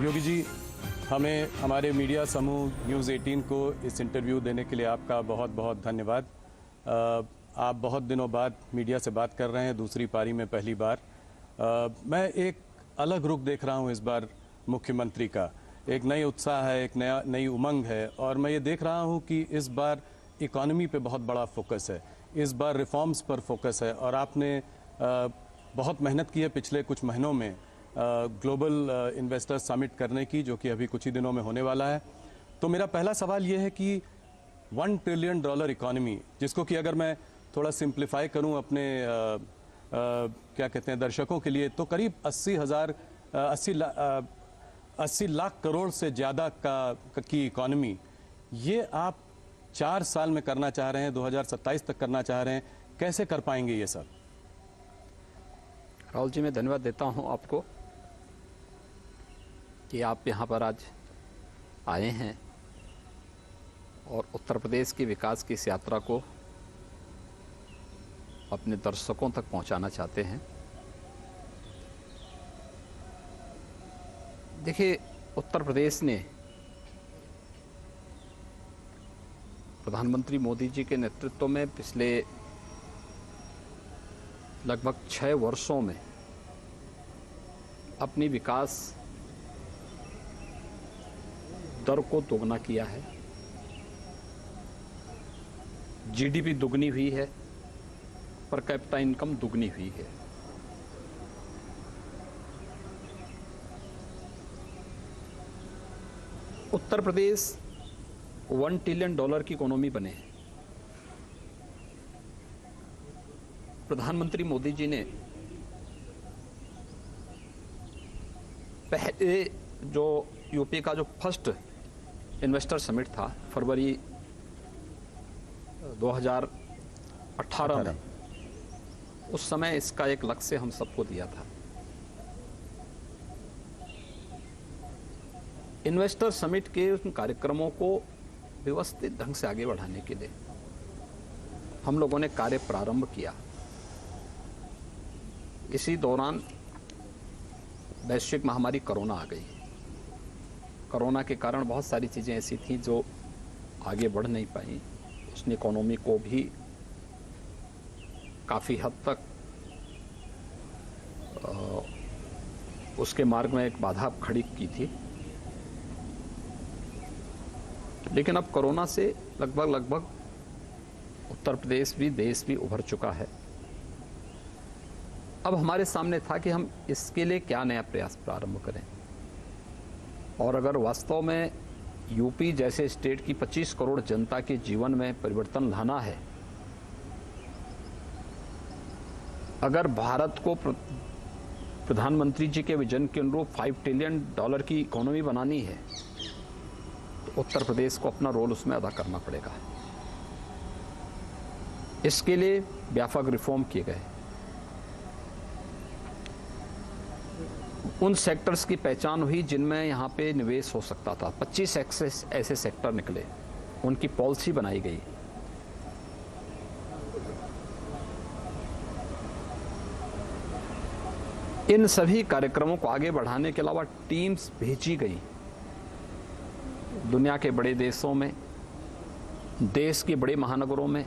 योगी जी, हमें हमारे मीडिया समूह न्यूज़ 18 को इस इंटरव्यू देने के लिए आपका बहुत बहुत धन्यवाद। आप बहुत दिनों बाद मीडिया से बात कर रहे हैं, दूसरी पारी में पहली बार। मैं एक अलग रुख देख रहा हूं इस बार मुख्यमंत्री का। एक नई उत्साह है, एक नई उमंग है, और मैं ये देख रहा हूं कि इस बार इकॉनमी पे बहुत बड़ा फोकस है, इस बार रिफॉर्म्स पर फोकस है। और आपने बहुत मेहनत की है पिछले कुछ महीनों में ग्लोबल इन्वेस्टर समिट करने की, जो कि अभी कुछ ही दिनों में होने वाला है। तो मेरा पहला सवाल ये है कि $1 ट्रिलियन इकॉनमी, जिसको कि अगर मैं थोड़ा सिंप्लीफाई करूं अपने क्या कहते हैं दर्शकों के लिए, तो करीब 80 लाख करोड़ से ज़्यादा की इकॉनमी, ये आप 4 साल में करना चाह रहे हैं, 2027 तक करना चाह रहे हैं। कैसे कर पाएंगे ये सब? राहुल जी, मैं धन्यवाद देता हूं आपको कि आप यहाँ पर आज आए हैं और उत्तर प्रदेश के विकास की इस यात्रा को अपने दर्शकों तक पहुँचाना चाहते हैं। देखिए, उत्तर प्रदेश ने प्रधानमंत्री मोदी जी के नेतृत्व में पिछले लगभग 6 वर्षों में अपनी विकास दर को दोगुना किया है। जीडीपी दुगनी हुई है, पर कैपिटा इनकम दुगनी हुई है। उत्तर प्रदेश $1 ट्रिलियन की इकोनॉमी बने। प्रधानमंत्री मोदी जी ने पहले जो यूपी का जो फर्स्ट इन्वेस्टर समिट था फरवरी 2018 में, उस समय इसका एक लक्ष्य हम सबको दिया था। इन्वेस्टर समिट के उन कार्यक्रमों को व्यवस्थित ढंग से आगे बढ़ाने के लिए हम लोगों ने कार्य प्रारंभ किया। इसी दौरान वैश्विक महामारी कोरोना आ गई। कोरोना के कारण बहुत सारी चीज़ें ऐसी थीं जो आगे बढ़ नहीं पाई। उसने इकोनॉमी को भी काफ़ी हद तक उसके मार्ग में एक बाधा खड़ी की थी। लेकिन अब कोरोना से लगभग उत्तर प्रदेश भी, देश भी उभर चुका है। अब हमारे सामने था कि हम इसके लिए क्या नया प्रयास प्रारंभ करें। और अगर वास्तव में यूपी जैसे स्टेट की 25 करोड़ जनता के जीवन में परिवर्तन लाना है, अगर भारत को प्रधानमंत्री जी के विजन के अनुरूप $5 ट्रिलियन की इकोनॉमी बनानी है, तो उत्तर प्रदेश को अपना रोल उसमें अदा करना पड़ेगा। इसके लिए व्यापक रिफॉर्म किए गए। उन सेक्टर्स की पहचान हुई जिनमें यहाँ पे निवेश हो सकता था। 25 ऐसे सेक्टर निकले, उनकी पॉलिसी बनाई गई। इन सभी कार्यक्रमों को आगे बढ़ाने के अलावा टीम्स भेजी गई दुनिया के बड़े देशों में, देश के बड़े महानगरों में।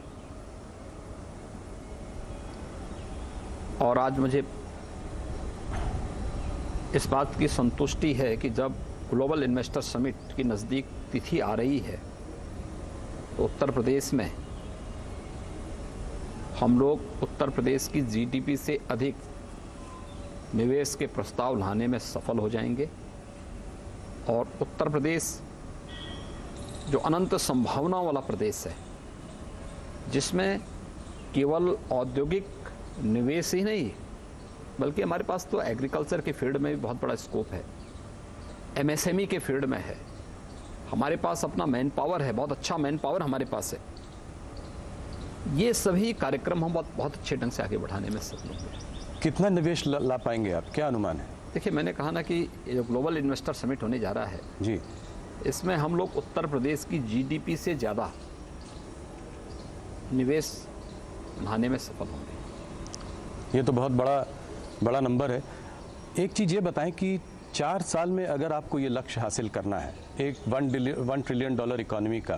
और आज मुझे इस बात की संतुष्टि है कि जब ग्लोबल इन्वेस्टर समिट की नज़दीक तिथि आ रही है, तो उत्तर प्रदेश में हम लोग उत्तर प्रदेश की जीडीपी से अधिक निवेश के प्रस्ताव लाने में सफल हो जाएंगे। और उत्तर प्रदेश जो अनंत संभावना वाला प्रदेश है, जिसमें केवल औद्योगिक निवेश ही नहीं, बल्कि हमारे पास तो एग्रीकल्चर के फील्ड में भी बहुत बड़ा स्कोप है, एमएसएमई के फील्ड में है, हमारे पास अपना मैन पावर है, बहुत अच्छा मैन पावर हमारे पास है। ये सभी कार्यक्रम हम बहुत अच्छे ढंग से आगे बढ़ाने में सफल होंगे। कितना निवेश ला पाएंगे आप, क्या अनुमान है? देखिए, मैंने कहा ना कि ये जो ग्लोबल इन्वेस्टर समिट होने जा रहा है जी, इसमें हम लोग उत्तर प्रदेश की जीडीपी से ज़्यादा निवेश लाने में सफल होंगे। ये तो बहुत बड़ा नंबर है। एक चीज़ ये बताएं कि 4 साल में अगर आपको ये लक्ष्य हासिल करना है एक $1 ट्रिलियन इकोनॉमी का,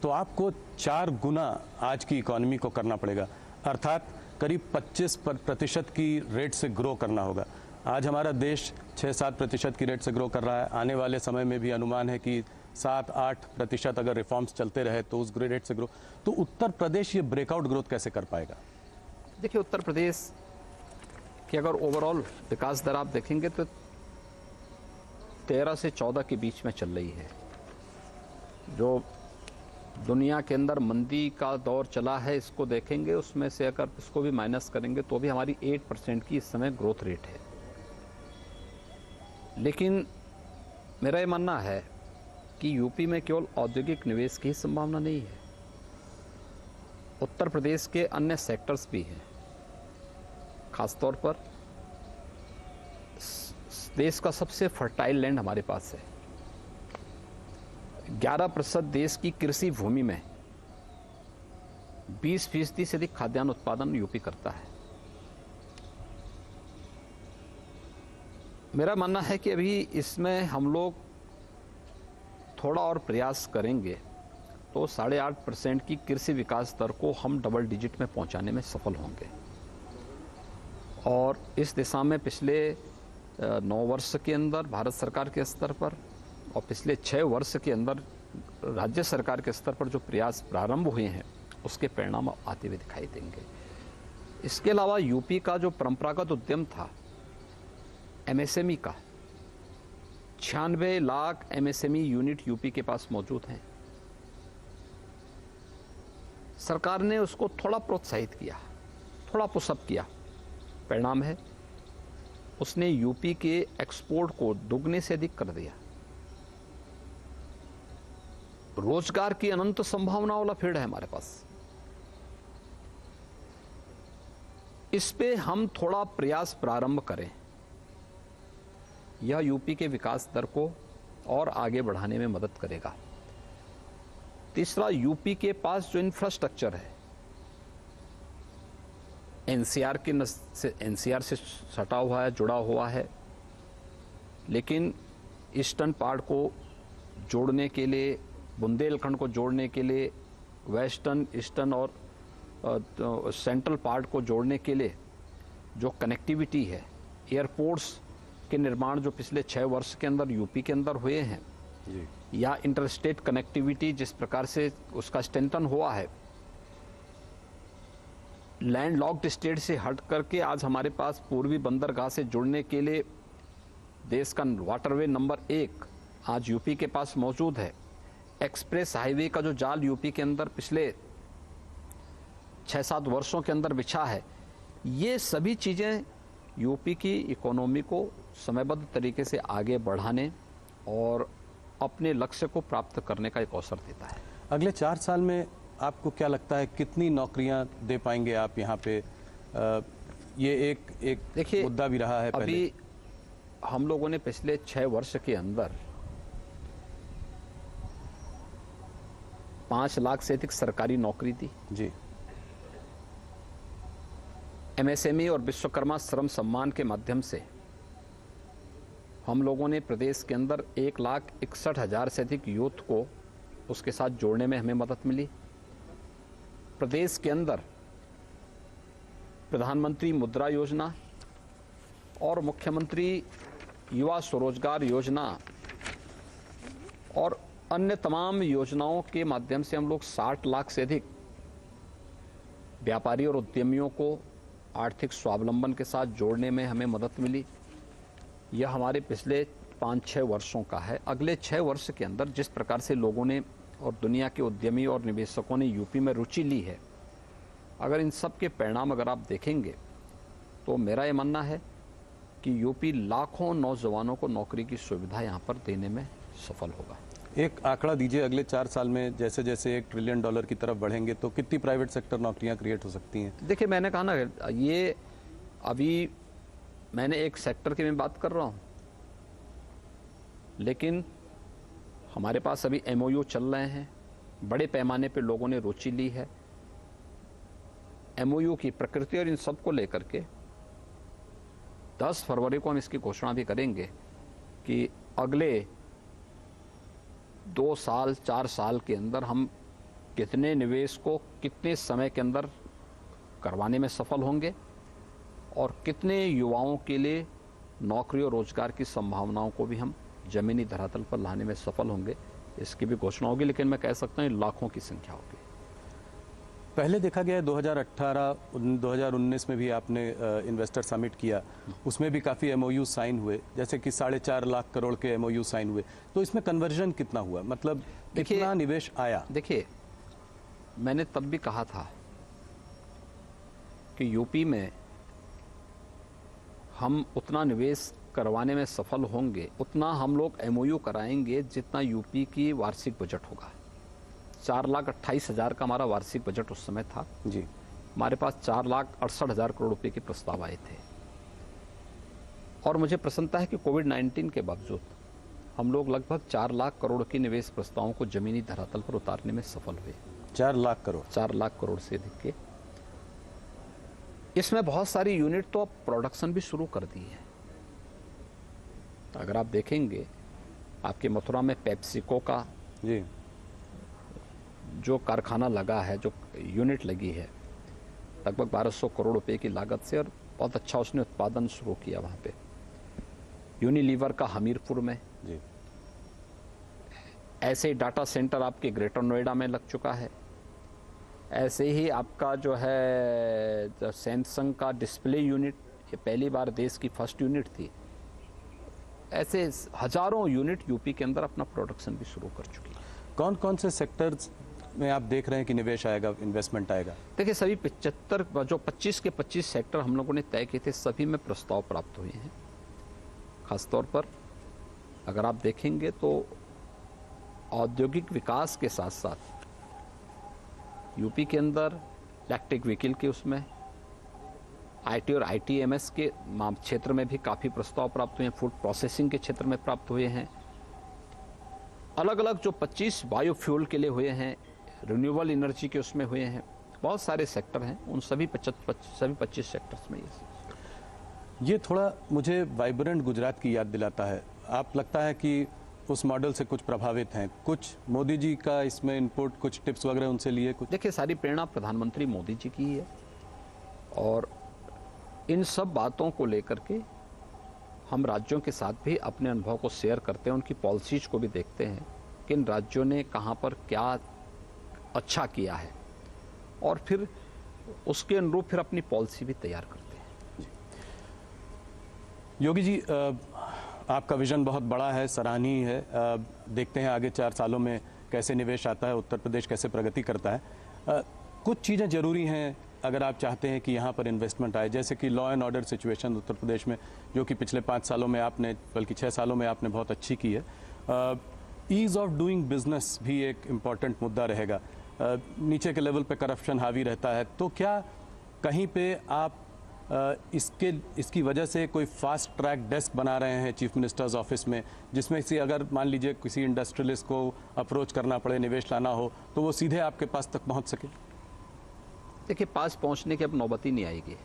तो आपको 4 गुना आज की इकोनॉमी को करना पड़ेगा, अर्थात करीब 25% की रेट से ग्रो करना होगा। आज हमारा देश 6-7% की रेट से ग्रो कर रहा है। आने वाले समय में भी अनुमान है कि 7-8% अगर रिफॉर्म्स चलते रहे तो उस रेट से ग्रो, तो उत्तर प्रदेश ये ब्रेकआउट ग्रोथ कैसे कर पाएगा? देखिए, उत्तर प्रदेश की अगर ओवरऑल विकास दर आप देखेंगे तो 13 से 14 के बीच में चल रही है। जो दुनिया के अंदर मंदी का दौर चला है, इसको देखेंगे, उसमें से अगर इसको भी माइनस करेंगे तो भी हमारी 8% की इस समय ग्रोथ रेट है। लेकिन मेरा ये मानना है कि यूपी में केवल औद्योगिक निवेश की ही संभावना नहीं है, उत्तर प्रदेश के अन्य सेक्टर्स भी हैं। खासतौर पर देश का सबसे फर्टाइल लैंड हमारे पास है। 11% देश की कृषि भूमि में 20% से अधिक खाद्यान्न उत्पादन यूपी करता है। मेरा मानना है कि अभी इसमें हम लोग थोड़ा और प्रयास करेंगे तो 8.5% की कृषि विकास दर को हम डबल डिजिट में पहुंचाने में सफल होंगे। और इस दिशा में पिछले 9 वर्ष के अंदर भारत सरकार के स्तर पर और पिछले 6 वर्ष के अंदर राज्य सरकार के स्तर पर जो प्रयास प्रारंभ हुए हैं, उसके परिणाम आते हुए दिखाई देंगे। इसके अलावा यूपी का जो परंपरागत उद्यम था एमएसएमई का, 96 लाख एमएसएमई यूनिट यूपी के पास मौजूद हैं। सरकार ने उसको थोड़ा प्रोत्साहित किया, थोड़ा पुशअप किया। परिणाम है उसने यूपी के एक्सपोर्ट को दुगने से अधिक कर दिया। रोजगार की अनंत संभावनाओं वाला फील्ड है हमारे पास। इस पे हम थोड़ा प्रयास प्रारंभ करें, यह यूपी के विकास दर को और आगे बढ़ाने में मदद करेगा। तीसरा, यूपी के पास जो इंफ्रास्ट्रक्चर है एनसीआर से सटा हुआ है, जुड़ा हुआ है, लेकिन ईस्टर्न पार्ट को जोड़ने के लिए, बुंदेलखंड को जोड़ने के लिए, वेस्टर्न, ईस्टर्न और सेंट्रल पार्ट को जोड़ने के लिए जो कनेक्टिविटी है, एयरपोर्ट्स के निर्माण जो पिछले 6 वर्ष के अंदर यूपी के अंदर हुए हैं जी। या इंटरस्टेट कनेक्टिविटी जिस प्रकार से उसका स्ट्रेंथन हुआ है, लैंड लॉक्ड स्टेट से हट करके आज हमारे पास पूर्वी बंदरगाह से जुड़ने के लिए देश का वाटरवे नंबर 1 आज यूपी के पास मौजूद है। एक्सप्रेस हाईवे का जो जाल यूपी के अंदर पिछले 6-7 वर्षों के अंदर बिछा है, ये सभी चीज़ें यूपी की इकोनॉमी को समयबद्ध तरीके से आगे बढ़ाने और अपने लक्ष्य को प्राप्त करने का एक अवसर देता है। अगले 4 साल में आपको क्या लगता है कितनी नौकरियां दे पाएंगे आप यहाँ पे? ये एक देखिए, मुद्दा भी रहा है पहले। अभी हम लोगों ने पिछले 6 वर्ष के अंदर 5 लाख से अधिक सरकारी नौकरी दी जी। एमएसएमई और विश्वकर्मा श्रम सम्मान के माध्यम से हम लोगों ने प्रदेश के अंदर 1,61,000 से अधिक यूथ को उसके साथ जोड़ने में हमें मदद मिली। प्रदेश के अंदर प्रधानमंत्री मुद्रा योजना और मुख्यमंत्री युवा स्वरोजगार योजना और अन्य तमाम योजनाओं के माध्यम से हम लोग 60 लाख से अधिक व्यापारी और उद्यमियों को आर्थिक स्वावलंबन के साथ जोड़ने में हमें मदद मिली। यह हमारे पिछले 5-6 वर्षों का है। अगले 6 वर्ष के अंदर जिस प्रकार से लोगों ने और दुनिया के उद्यमी और निवेशकों ने यूपी में रुचि ली है, अगर इन सब के परिणाम अगर आप देखेंगे तो मेरा ये मानना है कि यूपी लाखों नौजवानों को नौकरी की सुविधा यहाँ पर देने में सफल होगा। एक आंकड़ा दीजिए, अगले 4 साल में जैसे जैसे $1 ट्रिलियन की तरफ बढ़ेंगे तो कितनी प्राइवेट सेक्टर नौकरियां क्रिएट हो सकती हैं? देखिए, मैंने कहा ना, ये अभी मैंने एक सेक्टर की मैं बात कर रहा हूँ, लेकिन हमारे पास अभी एमओयू चल रहे हैं, बड़े पैमाने पे लोगों ने रुचि ली है। एमओयू की प्रकृति और इन सब को लेकर के 10 फरवरी को हम इसकी घोषणा भी करेंगे कि अगले 2 साल 4 साल के अंदर हम कितने निवेश को कितने समय के अंदर करवाने में सफल होंगे और कितने युवाओं के लिए नौकरी और रोजगार की संभावनाओं को भी हम जमीनी धरातल पर लाने में सफल होंगे, इसकी भी घोषणा होगी। लेकिन मैं कह सकता हूँ लाखों की संख्या होगी। पहले देखा गया है 2018 2019 में भी आपने इन्वेस्टर समिट किया, उसमें भी काफ़ी एमओयू साइन हुए, जैसे कि 4.5 लाख करोड़ के एमओयू साइन हुए। तो इसमें कन्वर्जन कितना हुआ, मतलब कितना निवेश आया? देखिए, मैंने तब भी कहा था कि यूपी में हम उतना निवेश करवाने में सफल होंगे, उतना हम लोग एमओयू कराएंगे जितना यूपी की वार्षिक बजट होगा। 4,28,000 का हमारा वार्षिक बजट उस समय था जी। हमारे पास 4,68,000 करोड़ रुपए के प्रस्ताव आए थे। और मुझे प्रसन्नता है कि कोविड-19 के बावजूद हम लोग लगभग 4 लाख करोड़ के निवेश प्रस्तावों को जमीनी धरातल पर उतारने में सफल हुए। 4 लाख करोड़ 4 लाख करोड़ से अधिक के। इसमें बहुत सारी यूनिट तो अब प्रोडक्शन भी शुरू कर दी है। अगर आप देखेंगे, आपके मथुरा में पेप्सिको का जी जो कारखाना लगा है, जो यूनिट लगी है, लगभग 1200 करोड़ रुपए की लागत से, और बहुत अच्छा उसने उत्पादन शुरू किया वहाँ पे। यूनिलीवर का हमीरपुर में जी। ऐसे ही डाटा सेंटर आपके ग्रेटर नोएडा में लग चुका है। ऐसे ही आपका जो है सैमसंग का डिस्प्ले यूनिट, ये पहली बार देश की फर्स्ट यूनिट थी। ऐसे हजारों यूनिट यूपी के अंदर अपना प्रोडक्शन भी शुरू कर चुकी है। कौन कौन से सेक्टर्स में आप देख रहे हैं कि निवेश आएगा, इन्वेस्टमेंट आएगा? देखिए, सभी 75 जो 25 के 25 सेक्टर हम लोगों ने तय किए थे, सभी में प्रस्ताव प्राप्त हुए हैं। खासतौर पर अगर आप देखेंगे तो औद्योगिक विकास के साथ साथ यूपी के अंदर इलेक्ट्रिक व्हीकल के उसमें आईटी और आईटीएमएस के क्षेत्र में भी काफ़ी प्रस्ताव प्राप्त हुए हैं। फूड प्रोसेसिंग के क्षेत्र में प्राप्त हुए हैं। अलग अलग जो 25 बायोफ्यूल के लिए हुए हैं, रिन्यूएबल एनर्जी के उसमें हुए हैं, बहुत सारे सेक्टर हैं। उन सभी 25 सेक्टर्स में ये थोड़ा मुझे वाइब्रेंट गुजरात की याद दिलाता है। आप लगता है कि उस मॉडल से कुछ प्रभावित हैं? कुछ मोदी जी का इसमें इनपुट, कुछ टिप्स वगैरह उनसे लिए? कुछ देखिए, सारी प्रेरणा प्रधानमंत्री मोदी जी की है और इन सब बातों को लेकर के हम राज्यों के साथ भी अपने अनुभव को शेयर करते हैं, उनकी पॉलिसीज को भी देखते हैं कि इन राज्यों ने कहाँ पर क्या अच्छा किया है और फिर उसके अनुरूप फिर अपनी पॉलिसी भी तैयार करते हैं। योगी जी, आपका विजन बहुत बड़ा है, सराहनीय है। देखते हैं आगे 4 सालों में कैसे निवेश आता है, उत्तर प्रदेश कैसे प्रगति करता है। कुछ चीज़ें ज़रूरी हैं अगर आप चाहते हैं कि यहाँ पर इन्वेस्टमेंट आए, जैसे कि law and order situation Uttar Pradesh में, जो कि पिछले 5 सालों में आपने, बल्कि 6 सालों में आपने बहुत अच्छी की है। ईज़ ऑफ डूइंग बिजनेस भी एक इम्पॉर्टेंट मुद्दा रहेगा। नीचे के लेवल पे करप्शन हावी रहता है, तो क्या कहीं पे आप इसकी वजह से कोई फास्ट ट्रैक डेस्क बना रहे हैं चीफ मिनिस्टर्स ऑफिस में, जिसमें से अगर मान लीजिए किसी इंडस्ट्रियलिस्ट को अप्रोच करना पड़े, निवेश लाना हो, तो वो सीधे आपके पास तक पहुंच सके? देखिए, पास पहुंचने की अब नौबत ही नहीं आएगी।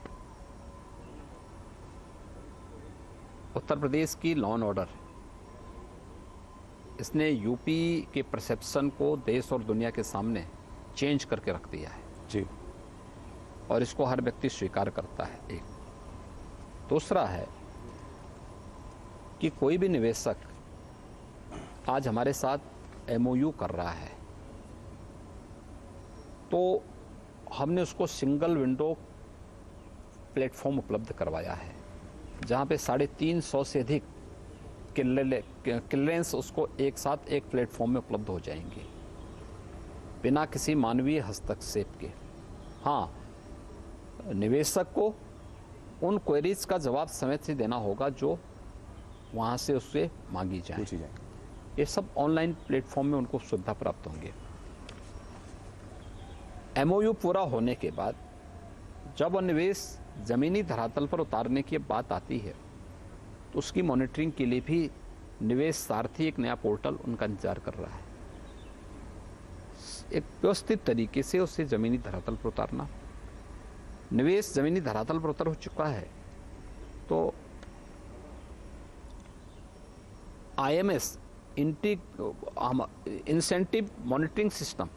उत्तर प्रदेश की लॉ एंड ऑर्डर, इसने यूपी के परसेप्शन को देश और दुनिया के सामने चेंज करके रख दिया है जी, और इसको हर व्यक्ति स्वीकार करता है। एक दूसरा है कि कोई भी निवेशक आज हमारे साथ एमओयू कर रहा है तो हमने उसको सिंगल विंडो प्लेटफॉर्म उपलब्ध करवाया है, जहाँ पे 350 से अधिक क्लियरेंस उसको एक साथ एक प्लेटफॉर्म में उपलब्ध हो जाएंगे बिना किसी मानवीय हस्तक्षेप के। हाँ, निवेशक को उन क्वेरीज का जवाब समय से देना होगा जो वहाँ से उससे मांगी जाए। ये सब ऑनलाइन प्लेटफॉर्म में उनको सुविधा प्राप्त होंगे। एमओयू पूरा होने के बाद जब निवेश जमीनी धरातल पर उतारने की बात आती है तो उसकी मॉनिटरिंग के लिए भी निवेश सारथी एक नया पोर्टल उनका इंतजार कर रहा है। एक व्यवस्थित तरीके से उसे जमीनी धरातल पर उतारना। निवेश जमीनी धरातल पर उतर हो चुका है तो IMS इंसेंटिव मॉनिटरिंग सिस्टम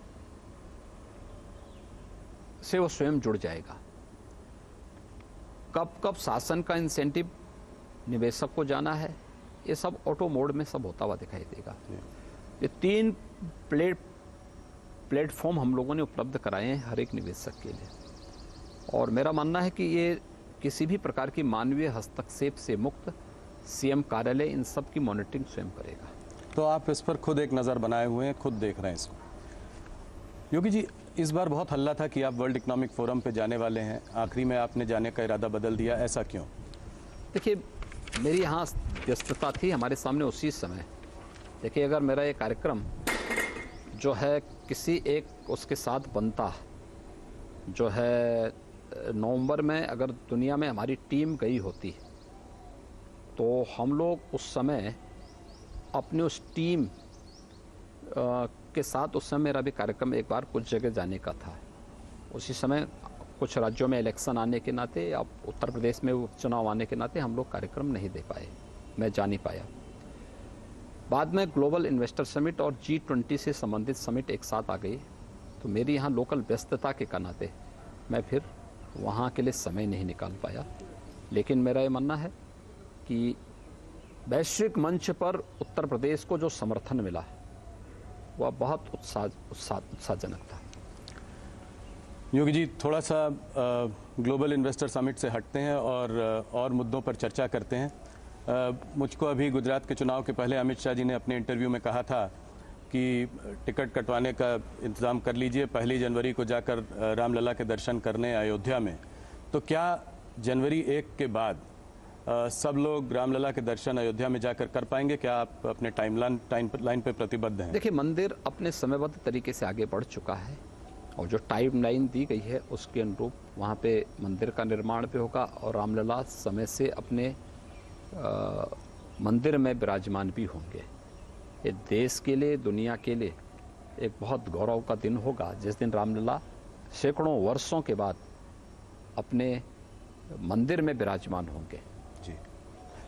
से वो स्वयं जुड़ जाएगा। कब कब शासन का इंसेंटिव निवेशक को जाना है, ये सब ऑटो मोड में सब होता हुआ दिखाई देगा। ये 3 प्लेटफॉर्म हम लोगों ने उपलब्ध कराए हैं हर एक निवेशक के लिए, और मेरा मानना है कि ये किसी भी प्रकार की मानवीय हस्तक्षेप से मुक्त CM कार्यालय इन सब की मॉनिटरिंग स्वयं करेगा। तो आप इस पर खुद एक नज़र बनाए हुए हैं, खुद देख रहे हैं इसको। योगी जी, इस बार बहुत हल्ला था कि आप वर्ल्ड इकोनॉमिक फोरम पे जाने वाले हैं, आखिरी में आपने जाने का इरादा बदल दिया, ऐसा क्यों? देखिए, मेरी यहाँ व्यस्तता थी हमारे सामने उसी समय। देखिए, अगर मेरा ये कार्यक्रम जो है किसी एक उसके साथ बनता, जो है नवंबर में अगर दुनिया में हमारी टीम गई होती, तो हम लोग उस समय अपने उस टीम के साथ, उस समय मेरा भी कार्यक्रम एक बार कुछ जगह जाने का था। उसी समय कुछ राज्यों में इलेक्शन आने के नाते या उत्तर प्रदेश में उपचुनाव आने के नाते हम लोग कार्यक्रम नहीं दे पाए, मैं जा नहीं पाया। बाद में ग्लोबल इन्वेस्टर समिट और G20 से संबंधित समिट एक साथ आ गई, तो मेरी यहाँ लोकल व्यस्तता के नाते मैं फिर वहाँ के लिए समय नहीं निकाल पाया। लेकिन मेरा ये मानना है कि वैश्विक मंच पर उत्तर प्रदेश को जो समर्थन मिला वह बहुत उत्साहजनक था। योगी जी, थोड़ा सा ग्लोबल इन्वेस्टर समिट से हटते हैं और मुद्दों पर चर्चा करते हैं। मुझको अभी गुजरात के चुनाव के पहले अमित शाह जी ने अपने इंटरव्यू में कहा था कि टिकट कटवाने का इंतज़ाम कर लीजिए, 1 जनवरी को जाकर रामलला के दर्शन करने अयोध्या में। तो क्या जनवरी 1 के बाद सब लोग रामलला के दर्शन अयोध्या में जाकर कर पाएंगे? क्या आप अपने टाइमलाइन पे प्रतिबद्ध हैं? देखिए, मंदिर अपने समयबद्ध तरीके से आगे बढ़ चुका है, और जो टाइमलाइन दी गई है उसके अनुरूप वहाँ पे मंदिर का निर्माण भी होगा, और रामलला समय से अपने मंदिर में विराजमान भी होंगे। ये देश के लिए, दुनिया के लिए एक बहुत गौरव का दिन होगा जिस दिन रामलला सैकड़ों वर्षों के बाद अपने मंदिर में विराजमान होंगे। जी,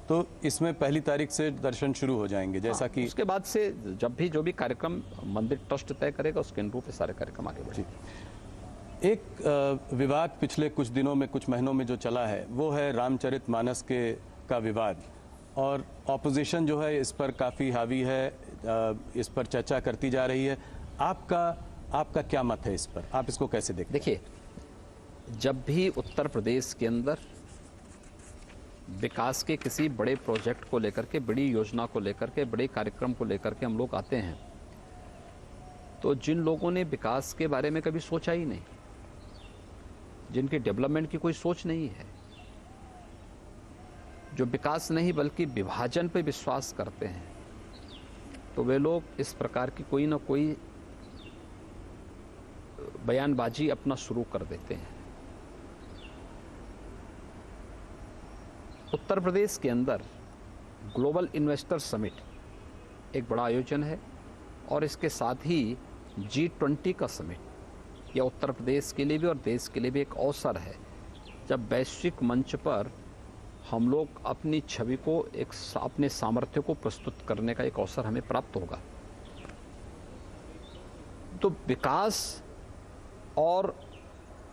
तो इसमें 1 तारीख से दर्शन शुरू हो जाएंगे, जैसा कि उसके बाद से जब भी जो भी कार्यक्रम मंदिर ट्रस्ट तय करेगा उसके अनुरूप सारे कार्यक्रम आगे बढ़ेंगे। एक विवाद पिछले कुछ दिनों में, कुछ महीनों में जो चला है वो है रामचरितमानस का विवाद, और ऑपोजिशन जो है इस पर काफ़ी हावी है, इस पर चर्चा करती जा रही है। आपका क्या मत है इस पर? आप इसको कैसे देखते हैं? देखिए, जब भी उत्तर प्रदेश के अंदर विकास के किसी बड़े प्रोजेक्ट को लेकर के, बड़ी योजना को लेकर के, बड़े कार्यक्रम को लेकर के हम लोग आते हैं, तो जिन लोगों ने विकास के बारे में कभी सोचा ही नहीं, जिनकी डेवलपमेंट की कोई सोच नहीं है, जो विकास नहीं बल्कि विभाजन पे विश्वास करते हैं, तो वे लोग इस प्रकार की कोई ना कोई बयानबाजी अपना शुरू कर देते हैं। उत्तर प्रदेश के अंदर ग्लोबल इन्वेस्टर समिट एक बड़ा आयोजन है, और इसके साथ ही G20 का समिट, यह उत्तर प्रदेश के लिए भी और देश के लिए भी एक अवसर है जब वैश्विक मंच पर हम लोग अपनी छवि को, अपने सामर्थ्य को प्रस्तुत करने का एक अवसर हमें प्राप्त होगा। तो विकास और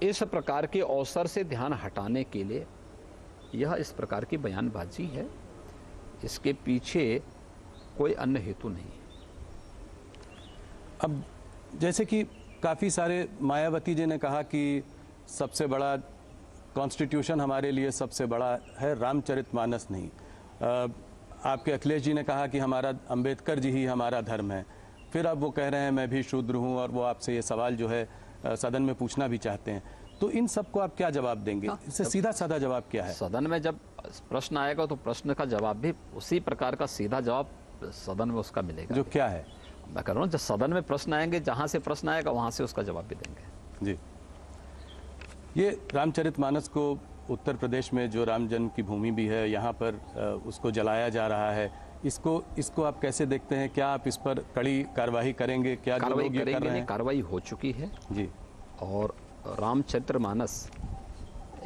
इस प्रकार के अवसर से ध्यान हटाने के लिए यह इस प्रकार की बयानबाजी है, इसके पीछे कोई अन्य हेतु नहीं है। अब जैसे कि काफ़ी सारे, मायावती जी ने कहा कि सबसे बड़ा कॉन्स्टिट्यूशन हमारे लिए सबसे बड़ा है, रामचरितमानस नहीं। आपके अखिलेश जी ने कहा कि हमारा अंबेडकर जी ही हमारा धर्म है। फिर अब वो कह रहे हैं मैं भी शूद्र हूँ, और वो आपसे ये सवाल जो है सदन में पूछना भी चाहते हैं। तो इन सब को आप क्या जवाब देंगे? इससे सीधा साधा जवाब क्या है? सदन में जब प्रश्न आएगा तो प्रश्न का जवाब भी उसी प्रकार का सीधा जवाब सदन में उसका मिलेगा। जो क्या है? मैं कह रहा हूँ, जब सदन में प्रश्न आएंगे, जहाँ से प्रश्न आएगा वहाँ से उसका जवाब भी देंगे। जी, ये रामचरितमानस को उत्तर प्रदेश में जो राम जन्म की भूमि भी है, यहाँ पर उसको जलाया जा रहा है, इसको आप कैसे देखते हैं? क्या आप इस पर कड़ी कार्रवाई करेंगे? क्या जो लोग ये कर रहे हैं? कार्रवाई हो चुकी है जी। और रामचरितमानस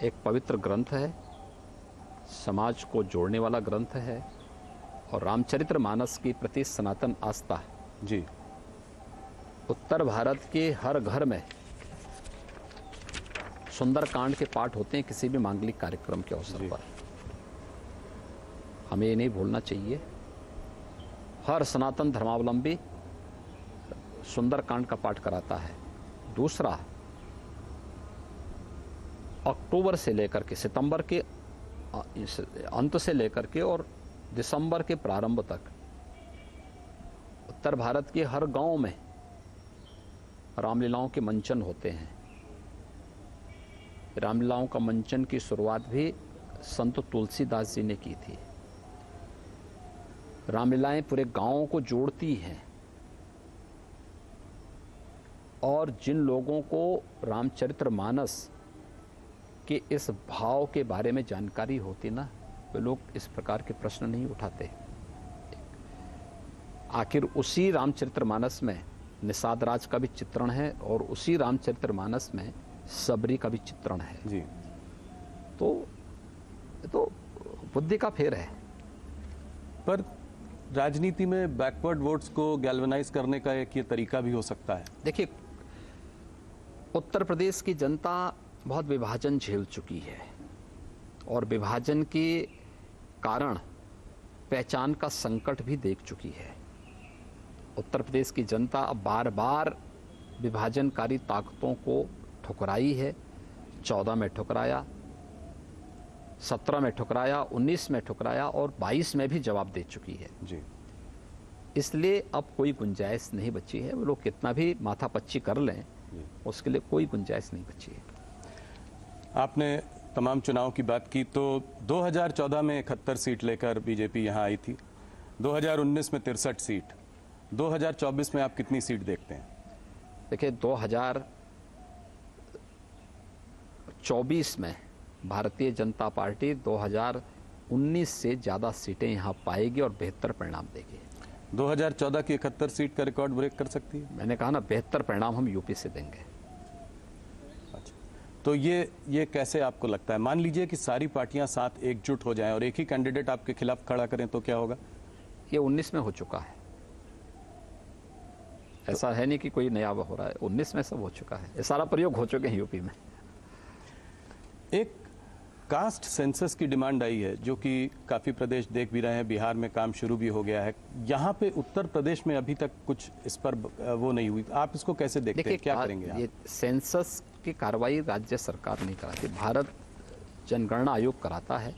एक पवित्र ग्रंथ है, समाज को जोड़ने वाला ग्रंथ है, और रामचरितमानस के प्रति सनातन आस्था जी उत्तर भारत के हर घर में सुंदरकांड के पाठ होते हैं किसी भी मांगलिक कार्यक्रम के अवसर पर। हमें ये नहीं भूलना चाहिए, हर सनातन धर्मावलंबी सुंदरकांड का पाठ कराता है। दूसरा, अक्टूबर से लेकर के सितंबर के अंत से लेकर के और दिसंबर के प्रारंभ तक उत्तर भारत के हर गांव में रामलीलाओं के मंचन होते हैं। रामलीलाओं का मंचन की शुरुआत भी संत तुलसीदास जी ने की थी। रामलीलाएं पूरे गांवों को जोड़ती हैं और जिन लोगों को रामचरितमानस के इस भाव के बारे में जानकारी होती ना, वे लोग इस प्रकार के प्रश्न नहीं उठाते। आखिर उसी रामचरितमानस में निषाद राज का भी चित्रण है और उसी रामचरितमानस में सबरी का भी चित्रण है जी। तो बुद्धि का फेर है। पर राजनीति में बैकवर्ड वोट्स को गैल्वेनाइज करने का एक ये तरीका भी हो सकता है। देखिए, उत्तर प्रदेश की जनता बहुत विभाजन झेल चुकी है और विभाजन के कारण पहचान का संकट भी देख चुकी है। उत्तर प्रदेश की जनता अब बार बार विभाजनकारी ताकतों को ठुकराई है। 14 में ठुकराया, 17 में ठुकराया, 19 में ठुकराया और 22 में भी जवाब दे चुकी है जी। इसलिए अब कोई गुंजाइश नहीं बची है। वो लोग कितना भी माथापच्ची कर लें, उसके लिए कोई गुंजाइश नहीं बची है। आपने तमाम चुनाव की बात की, तो 2014 में 71 सीट लेकर बीजेपी यहाँ आई थी, 2019 में 63 सीट, 2024 में आप कितनी सीट देखते हैं? देखिए, 2024 में भारतीय जनता पार्टी 2019 से ज़्यादा सीटें यहाँ पाएगी और बेहतर परिणाम देगी। 2014 की 71 सीट का रिकॉर्ड ब्रेक कर सकती है? मैंने कहा ना, बेहतर परिणाम हम यूपी से देंगे। अच्छा, तो ये कैसे आपको लगता है? मान लीजिए कि सारी पार्टियां साथ एकजुट हो जाएं और एक ही कैंडिडेट आपके खिलाफ खड़ा करें तो क्या होगा? ये 19 में हो चुका है, ऐसा है नहीं कि कोई नया हो रहा है। 19 में सब हो चुका है, ये सारा प्रयोग हो चुके हैं यूपी में। एक कास्ट सेंसस की डिमांड आई है जो कि काफ़ी प्रदेश देख भी रहे हैं, बिहार में काम शुरू भी हो गया है। यहाँ पे उत्तर प्रदेश में अभी तक कुछ इस पर वो नहीं हुई। आप इसको कैसे देखते हैं, क्या करेंगे आप? ये सेंसस की कार्रवाई राज्य सरकार नहीं कराती, भारत जनगणना आयोग कराता है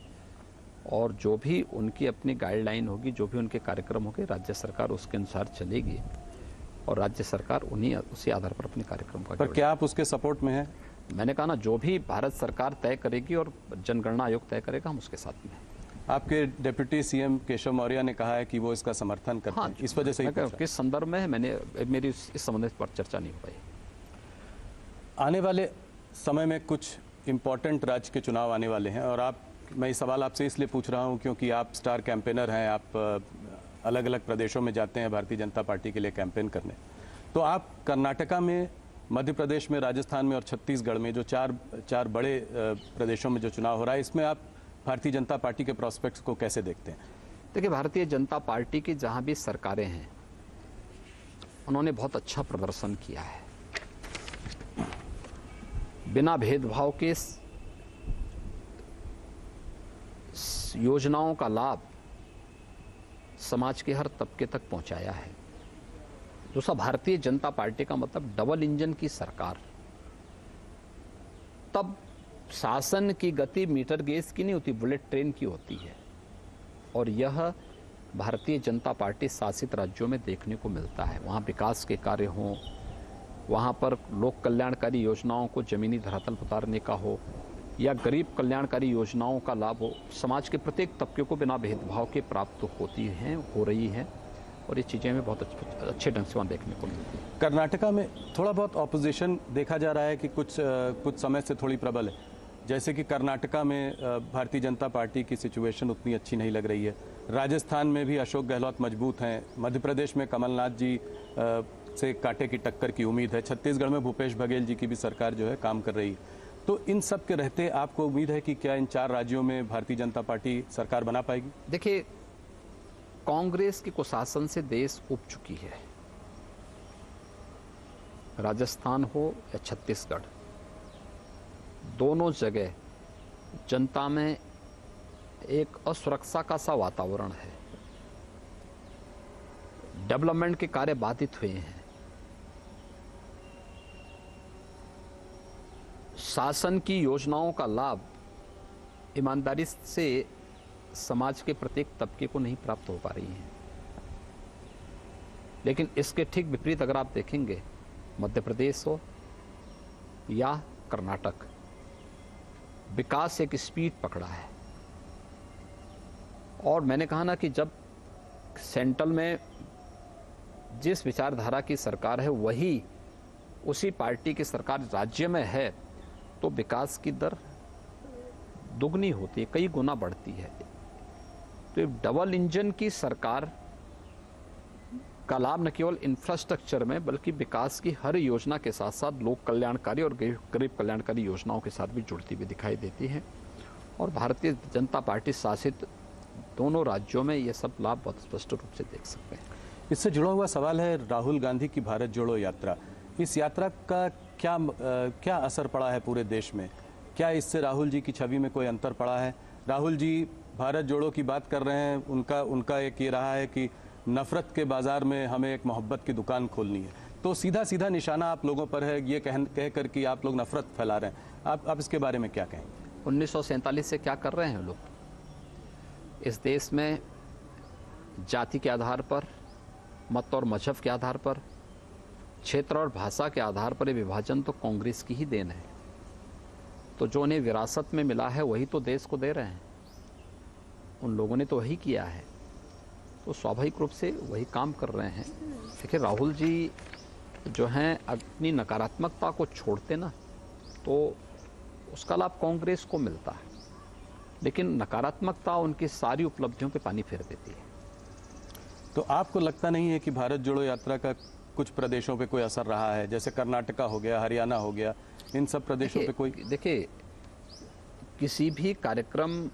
और जो भी उनकी अपनी गाइडलाइन होगी, जो भी उनके कार्यक्रम होंगे, राज्य सरकार उसके अनुसार चलेगी और राज्य सरकार उसी आधार पर अपने कार्यक्रम का। पर क्या आप उसके सपोर्ट में हैं? मैंने कहा ना, जो भी भारत सरकार तय करेगी और जनगणना आयोग तय करेगा, हम उसके साथ में हैं। आपके डिप्टी सीएम केशव मौर्य ने कहा है कि वो इसका समर्थन करते हैं, इस वजह से ही पूछा। किस संदर्भ में है, मेरी इस संबंध पर चर्चा नहीं हो पाई। आने वाले समय में कुछ इम्पोर्टेंट राज्य के चुनाव आने वाले हैं और मैं ये सवाल आपसे इसलिए पूछ रहा हूँ क्योंकि आप स्टार कैंपेनर हैं, आप अलग अलग प्रदेशों में जाते हैं भारतीय जनता पार्टी के लिए कैंपेन करने। तो आप कर्नाटका में, मध्य प्रदेश में, राजस्थान में और छत्तीसगढ़ में जो चार बड़े प्रदेशों में जो चुनाव हो रहा है, इसमें आप भारतीय जनता पार्टी के प्रोस्पेक्ट्स को कैसे देखते हैं? देखिए, भारतीय जनता पार्टी की जहां भी सरकारें हैं, उन्होंने बहुत अच्छा प्रदर्शन किया है। बिना भेदभाव के योजनाओं का लाभ समाज के हर तबके तक पहुंचाया है। दूसरा, भारतीय जनता पार्टी का मतलब डबल इंजन की सरकार। तब शासन की गति मीटर गेज की नहीं होती, बुलेट ट्रेन की होती है और यह भारतीय जनता पार्टी शासित राज्यों में देखने को मिलता है। वहाँ विकास के कार्य हों, वहाँ पर लोक कल्याणकारी योजनाओं को जमीनी धरातल पर उतारने का हो या गरीब कल्याणकारी योजनाओं का लाभ हो, समाज के प्रत्येक तबके को बिना भेदभाव के प्राप्त होती हैं, हो रही हैं और ये चीज़ें हमें बहुत अच्छे ढंग से वहाँ देखने को मिलती है। कर्नाटका में थोड़ा बहुत ऑपोजिशन देखा जा रहा है कि कुछ समय से थोड़ी प्रबल है, जैसे कि कर्नाटका में भारतीय जनता पार्टी की सिचुएशन उतनी अच्छी नहीं लग रही है। राजस्थान में भी अशोक गहलोत मजबूत हैं, मध्य प्रदेश में कमलनाथ जी से कांटे की टक्कर की उम्मीद है, छत्तीसगढ़ में भूपेश बघेल जी की भी सरकार जो है काम कर रही है। तो इन सब के रहते आपको उम्मीद है कि क्या इन 4 राज्यों में भारतीय जनता पार्टी सरकार बना पाएगी? देखिए, कांग्रेस के कुशासन से देश उब चुकी है। राजस्थान हो या छत्तीसगढ़, दोनों जगह जनता में एक असुरक्षा का सा वातावरण है। डेवलपमेंट के कार्य बाधित हुए हैं। शासन की योजनाओं का लाभ ईमानदारी से समाज के प्रत्येक तबके को नहीं प्राप्त हो पा रही है। लेकिन इसके ठीक विपरीत अगर आप देखेंगे, मध्य प्रदेश हो या कर्नाटक, विकास एक स्पीड पकड़ा है। और मैंने कहा ना कि जब सेंट्रल में जिस विचारधारा की सरकार है वही उसी पार्टी की सरकार राज्य में है, तो विकास की दर दुगनी होती है, कई गुना बढ़ती है। तो डबल इंजन की सरकार का लाभ न केवल इंफ्रास्ट्रक्चर में बल्कि विकास की हर योजना के साथ साथ लोक कल्याणकारी और गरीब कल्याणकारी योजनाओं के साथ भी जुड़ती हुई दिखाई देती है। और भारतीय जनता पार्टी शासित दोनों राज्यों में ये सब लाभ बहुत स्पष्ट रूप से देख सकते हैं। इससे जुड़ा हुआ सवाल है राहुल गांधी की भारत जोड़ो यात्रा। इस यात्रा का क्या असर पड़ा है पूरे देश में? क्या इससे राहुल जी की छवि में कोई अंतर पड़ा है? राहुल जी भारत जोड़ो की बात कर रहे हैं, उनका एक ये रहा है कि नफरत के बाजार में हमें एक मोहब्बत की दुकान खोलनी है। तो सीधा सीधा निशाना आप लोगों पर है, ये कह कर कि आप लोग नफरत फैला रहे हैं। आप इसके बारे में क्या कहेंगे? 1947 से क्या कर रहे हैं लोग? इस देश में जाति के आधार पर, मत और मजहब के आधार पर, क्षेत्र और भाषा के आधार पर ये विभाजन तो कांग्रेस की ही देन है। तो जो उन्हें विरासत में मिला है वही तो देश को दे रहे हैं। उन लोगों ने तो वही किया है, तो स्वाभाविक रूप से वही काम कर रहे हैं। देखिए, राहुल जी जो हैं अपनी नकारात्मकता को छोड़ते ना तो उसका लाभ कांग्रेस को मिलता है, लेकिन नकारात्मकता उनकी सारी उपलब्धियों पे पानी फेर देती है। तो आपको लगता नहीं है कि भारत जोड़ो यात्रा का कुछ प्रदेशों पे कोई असर रहा है? जैसे कर्नाटका हो गया, हरियाणा हो गया, इन सब प्रदेशों पे कोई? देखिए, किसी भी कार्यक्रम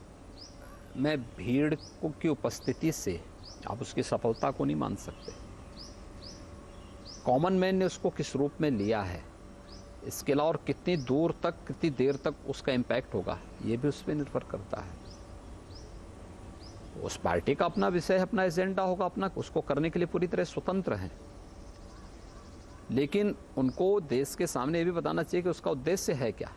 में भीड़ की उपस्थिति से आप उसकी सफलता को नहीं मान सकते। कॉमन मैन ने उसको किस रूप में लिया है, इसके अलावा और कितनी दूर तक, कितनी देर तक उसका इम्पैक्ट होगा, ये भी उस पर निर्भर करता है। उस पार्टी का अपना विषय, अपना एजेंडा होगा, अपना उसको करने के लिए पूरी तरह स्वतंत्र हैं। लेकिन उनको देश के सामने ये भी बताना चाहिए कि उसका उद्देश्य है क्या।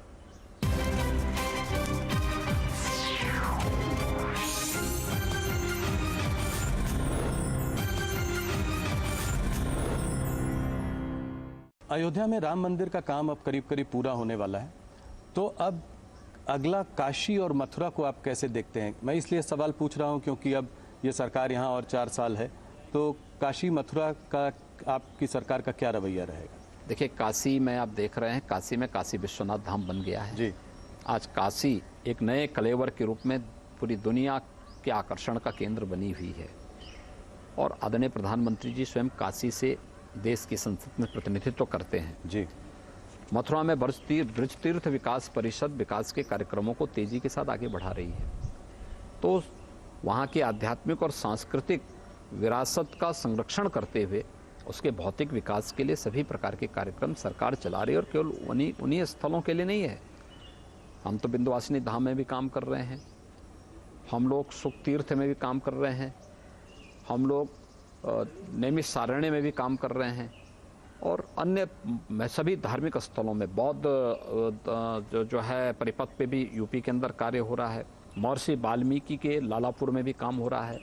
अयोध्या में राम मंदिर का काम अब करीब करीब पूरा होने वाला है, तो अब अगला काशी और मथुरा को आप कैसे देखते हैं? मैं इसलिए सवाल पूछ रहा हूं क्योंकि अब ये सरकार यहाँ और 4 साल है, तो काशी मथुरा का आपकी सरकार का क्या रवैया रहेगा? देखिए, काशी में आप देख रहे हैं, काशी में काशी विश्वनाथ धाम बन गया है। जी। आज काशी एक नए कलेवर के रूप में पूरी दुनिया के आकर्षण का केंद्र बनी हुई है। और आदरणीय प्रधानमंत्री जी स्वयं काशी से देश की संसद में प्रतिनिधित्व करते हैं। जी। मथुरा में ब्रज तीर्थ विकास परिषद विकास के कार्यक्रमों को तेजी के साथ आगे बढ़ा रही है। तो वहाँ की आध्यात्मिक और सांस्कृतिक विरासत का संरक्षण करते हुए उसके भौतिक विकास के लिए सभी प्रकार के कार्यक्रम सरकार चला रही है। और केवल उन्हीं स्थलों के लिए नहीं है, हम तो विंध्यवासिनी धाम में भी काम कर रहे हैं, हम लोग सुख तीर्थ में भी काम कर रहे हैं, हम लोग नैमिष सारण्य में भी काम कर रहे हैं, और अन्य सभी धार्मिक स्थलों में बौद्ध जो है परिपथ पे भी यूपी के अंदर कार्य हो रहा है। महर्षि वाल्मीकि के लालापुर में भी काम हो रहा है।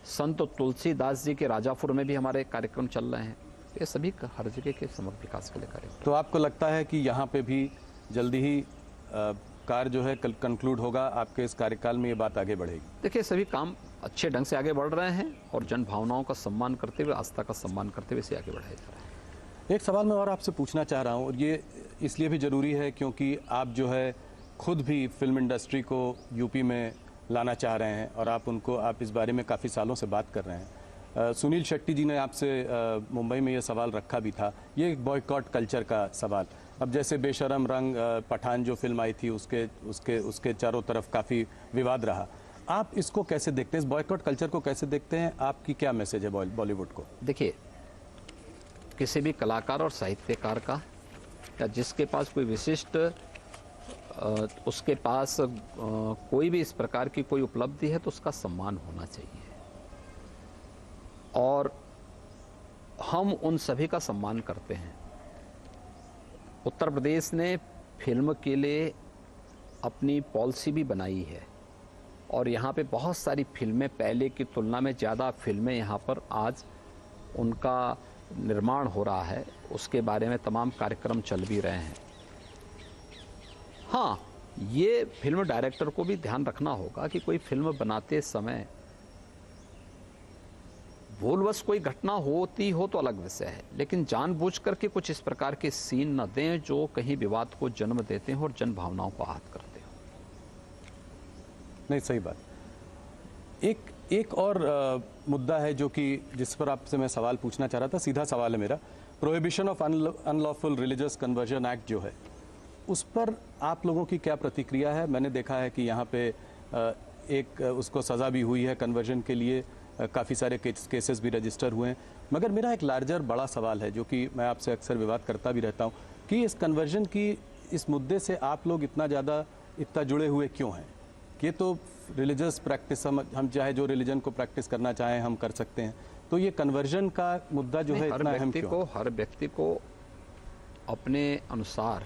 संत तुलसीदास जी के राजापुर में भी हमारे कार्यक्रम चल रहे हैं। ये सभी हर जगह के समग्र विकास के लिए कार्य। तो आपको लगता है कि यहाँ पे भी जल्दी ही कार्य जो है कंक्लूड होगा, आपके इस कार्यकाल में ये बात आगे बढ़ेगी? देखिए, सभी काम अच्छे ढंग से आगे बढ़ रहे हैं और जन भावनाओं का सम्मान करते हुए, आस्था का सम्मान करते हुए इसे आगे बढ़ाया जा रहा है। एक सवाल मैं और आपसे पूछना चाह रहा हूँ, और ये इसलिए भी ज़रूरी है क्योंकि आप जो है खुद भी फिल्म इंडस्ट्री को यूपी में लाना चाह रहे हैं और आप इस बारे में काफ़ी सालों से बात कर रहे हैं। सुनील शेट्टी जी ने आपसे मुंबई में ये सवाल रखा भी था, ये एक बॉयकॉट कल्चर का सवाल। अब जैसे बेशरम रंग पठान जो फिल्म आई थी उसके चारों तरफ काफ़ी विवाद रहा। आप इसको कैसे देखते हैं, इस बॉयकॉट कल्चर को कैसे देखते हैं? आपकी क्या मैसेज है बॉलीवुड को? देखिए, किसी भी कलाकार और साहित्यकार का या जिसके पास कोई विशिष्ट उसके पास कोई भी इस प्रकार की कोई उपलब्धि है तो उसका सम्मान होना चाहिए, और हम उन सभी का सम्मान करते हैं। उत्तर प्रदेश ने फिल्म के लिए अपनी पॉलिसी भी बनाई है, और यहाँ पे बहुत सारी फिल्में, पहले की तुलना में ज़्यादा फिल्में यहाँ पर आज उनका निर्माण हो रहा है, उसके बारे में तमाम कार्यक्रम चल भी रहे हैं। हाँ, ये फिल्म डायरेक्टर को भी ध्यान रखना होगा कि कोई फिल्म बनाते समय भूलवश कोई घटना होती हो तो अलग विषय है, लेकिन जानबूझ करके कुछ इस प्रकार के सीन न दें जो कहीं विवाद को जन्म देते हो और जन भावनाओं को आहत करते हो। नहीं, सही बात। एक और मुद्दा है जो कि जिस पर आपसे मैं सवाल पूछना चाह रहा था, सीधा सवाल है मेरा। Prohibition of unlawful religious conversion act जो है, उस पर आप लोगों की क्या प्रतिक्रिया है? मैंने देखा है कि यहाँ पे एक उसको सज़ा भी हुई है कन्वर्जन के लिए, काफ़ी सारे केसेस भी रजिस्टर हुए हैं, मगर मेरा एक लार्जर बड़ा सवाल है जो कि मैं आपसे अक्सर विवाद करता भी रहता हूँ कि इस कन्वर्जन की इस मुद्दे से आप लोग इतना जुड़े हुए क्यों हैं? ये तो रिलीजियस प्रैक्टिस, हम चाहे जो रिलीजन को प्रैक्टिस करना चाहें हम कर सकते हैं, तो ये कन्वर्जन का मुद्दा जो है इतना अहम क्यों? हर व्यक्ति को अपने अनुसार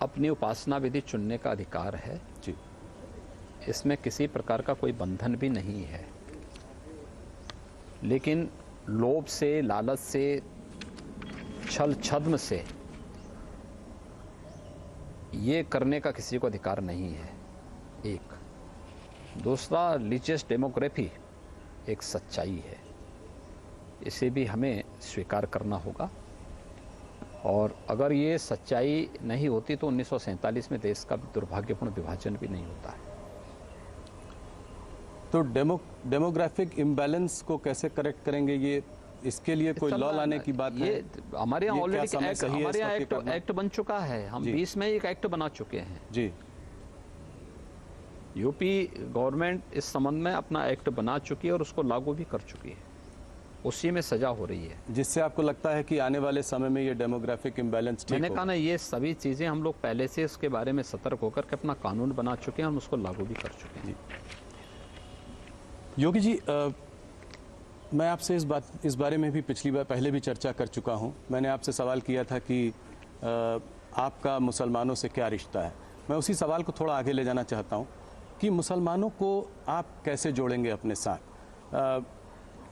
अपनी उपासना विधि चुनने का अधिकार है जी। इसमें किसी प्रकार का कोई बंधन भी नहीं है, लेकिन लोभ से, लालच से, छल छद्म से ये करने का किसी को अधिकार नहीं है। एक दूसरा, रिलीजियस डेमोग्राफी एक सच्चाई है, इसे भी हमें स्वीकार करना होगा, और अगर ये सच्चाई नहीं होती तो 1947 में देश का दुर्भाग्यपूर्ण विभाजन भी नहीं होता है। तो डेमोग्राफिक इम्बैलेंस को कैसे करेक्ट करेंगे? ये इसके लिए कोई लॉ लाने की बात है? हमारे यहाँ ऑलरेडी हमारे यहाँ एक्ट बन चुका है। हम 20 में एक एक्ट बना चुके हैं जी। यूपी गवर्नमेंट इस संबंध में अपना एक्ट बना चुकी है और उसको लागू भी कर चुकी है, उसी में सजा हो रही है। जिससे आपको लगता है कि आने वाले समय में ये डेमोग्राफिक इम्बैलेंस ठीक मैंने कहा ना, ये सभी चीज़ें हम लोग पहले से इसके बारे में सतर्क होकर के अपना कानून बना चुके हैं, हम उसको लागू भी कर चुके हैं। योगी जी, मैं आपसे इस बारे में भी पिछली बार पहले भी चर्चा कर चुका हूं। मैंने आपसे सवाल किया था कि आपका मुसलमानों से क्या रिश्ता है। मैं उसी सवाल को थोड़ा आगे ले जाना चाहता हूं कि मुसलमानों को आप कैसे जोड़ेंगे अपने साथ?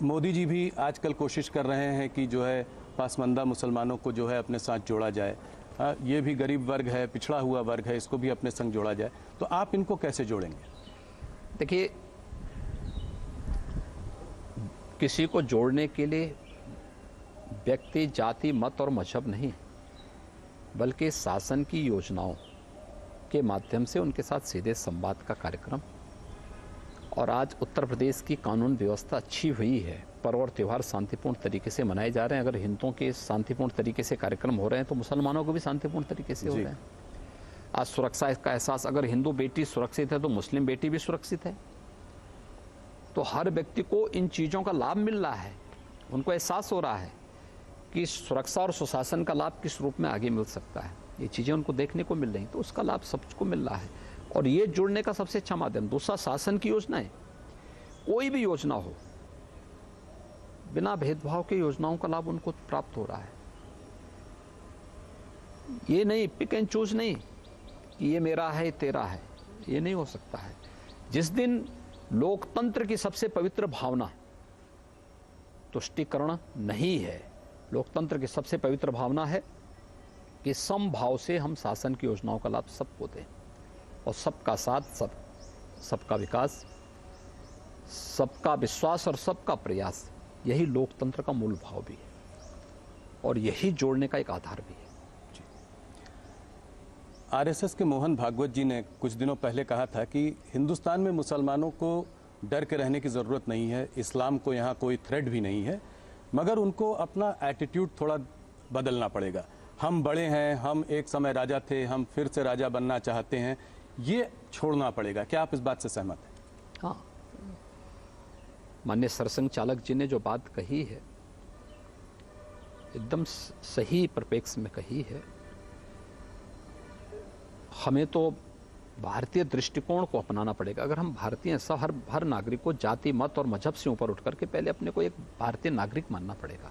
मोदी जी भी आजकल कोशिश कर रहे हैं कि जो है पासमानदा मुसलमानों को जो है अपने साथ जोड़ा जाए। ये भी गरीब वर्ग है, पिछड़ा हुआ वर्ग है, इसको भी अपने संग जोड़ा जाए, तो आप इनको कैसे जोड़ेंगे? देखिए, किसी को जोड़ने के लिए व्यक्ति, जाति, मत और मजहब नहीं, बल्कि शासन की योजनाओं के माध्यम से उनके साथ सीधे संवाद का कार्यक्रम। और आज उत्तर प्रदेश की कानून व्यवस्था अच्छी हुई है, पर्व और त्यौहार शांतिपूर्ण तरीके से मनाए जा रहे हैं। अगर हिंदुओं के शांतिपूर्ण तरीके से कार्यक्रम हो रहे हैं तो मुसलमानों को भी शांतिपूर्ण तरीके से हो रहे हैं। आज सुरक्षा का एहसास, अगर हिंदू बेटी सुरक्षित है तो मुस्लिम बेटी भी सुरक्षित है। तो हर व्यक्ति को इन चीज़ों का लाभ मिल रहा है, उनको एहसास हो रहा है कि सुरक्षा और सुशासन का लाभ किस रूप में आगे मिल सकता है। ये चीज़ें उनको देखने को मिल रही, तो उसका लाभ सबको मिल रहा है, और ये जुड़ने का सबसे अच्छा माध्यम। दूसरा, शासन की योजनाएं, कोई भी योजना हो, बिना भेदभाव के योजनाओं का लाभ उनको प्राप्त हो रहा है। ये नहीं पिक एंड चूज नहीं कि ये मेरा है, तेरा है, ये नहीं हो सकता है। जिस दिन लोकतंत्र की सबसे पवित्र भावना तुष्टीकरण नहीं है, लोकतंत्र की सबसे पवित्र भावना है कि समभाव से हम शासन की योजनाओं का लाभ सबको दें, और सबका साथ, सबका विकास, सबका विश्वास और सबका प्रयास, यही लोकतंत्र का मूल भाव भी है, और यही जोड़ने का एक आधार भी है। आरएसएस के मोहन भागवत जी ने कुछ दिनों पहले कहा था कि हिंदुस्तान में मुसलमानों को डर के रहने की ज़रूरत नहीं है, इस्लाम को यहाँ कोई थ्रेट भी नहीं है, मगर उनको अपना एटीट्यूड थोड़ा बदलना पड़ेगा। हम बड़े हैं, हम एक समय राजा थे, हम फिर से राजा बनना चाहते हैं, ये छोड़ना पड़ेगा। क्या आप इस बात से सहमत हैं? हाँ, माननीय सरसंघ चालक जी ने जो बात कही है एकदम सही परिप्रेक्ष्य में कही है। हमें तो भारतीय दृष्टिकोण को अपनाना पड़ेगा। अगर हम भारतीय हैं, सब हर नागरिक को जाति मत और मजहब से ऊपर उठ करके पहले अपने को एक भारतीय नागरिक मानना पड़ेगा,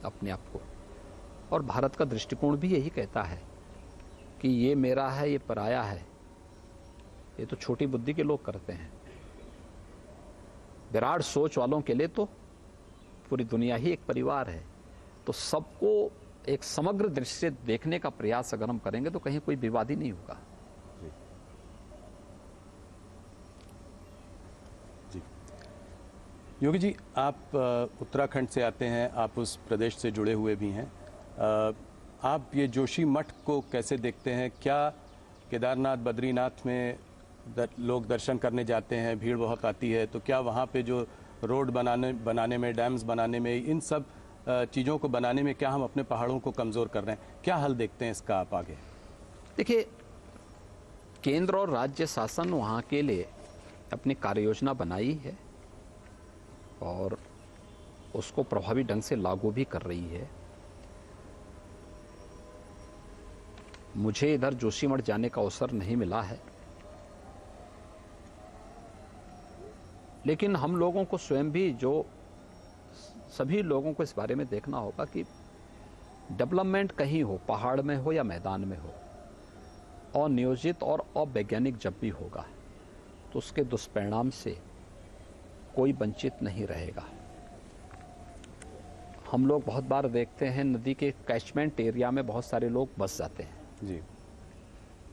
अपने आप को। और भारत का दृष्टिकोण भी यही कहता है कि ये मेरा है, ये पराया है। ये तो छोटी बुद्धि के लोग करते हैं। विराट सोच वालों के लिए तो पूरी दुनिया ही एक परिवार है। तो सबको एक समग्र दृष्टि से देखने का प्रयास अगर हम करेंगे तो कहीं कोई विवाद ही नहीं होगा। जी योगी जी, आप उत्तराखंड से आते हैं, आप उस प्रदेश से जुड़े हुए भी हैं। आप ये जोशी मठ को कैसे देखते हैं? क्या केदारनाथ बद्रीनाथ में लोग दर्शन करने जाते हैं, भीड़ बहुत आती है, तो क्या वहाँ पे जो रोड बनाने में, डैम्स बनाने में, इन सब चीज़ों को बनाने में क्या हम अपने पहाड़ों को कमज़ोर कर रहे हैं? क्या हल देखते हैं इसका आप आगे? देखिए, केंद्र और राज्य शासन वहाँ के लिए अपनी कार्य योजना बनाई है और उसको प्रभावी ढंग से लागू भी कर रही है। मुझे इधर जोशीमठ जाने का अवसर नहीं मिला है, लेकिन हम लोगों को स्वयं भी, जो सभी लोगों को इस बारे में देखना होगा कि डेवलपमेंट कहीं हो, पहाड़ में हो या मैदान में हो, अनियोजित और अवैज्ञानिक जब भी होगा तो उसके दुष्परिणाम से कोई वंचित नहीं रहेगा। हम लोग बहुत बार देखते हैं नदी के कैचमेंट एरिया में बहुत सारे लोग बस जाते हैं जी,